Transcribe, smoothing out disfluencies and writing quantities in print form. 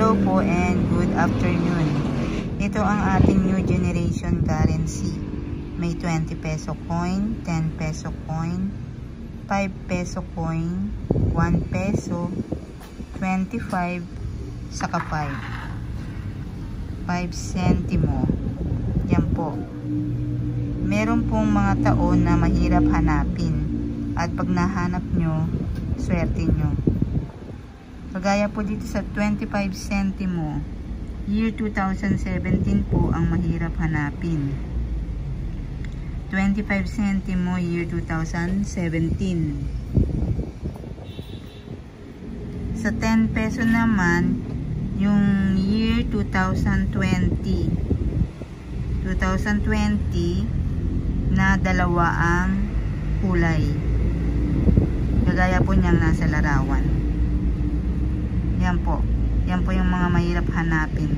Hello po and good afternoon. Ito ang ating new generation currency. May 20 peso coin, 10 peso coin, 5 peso coin, 1 peso, 25, saka 5 centimo. Yan po. Meron pong mga taon na mahirap hanapin. At pag nahanap nyo, swerte nyo. Kagaya po dito sa 25 centimo, year 2017 po ang mahirap hanapin. 25 centimo, year 2017. Sa 10 peso naman, yung year 2020. 2020 na dalawa ang kulay. Kagaya po niyang nasa larawan. Yan po. Yan po yung mga mahirap hanapin.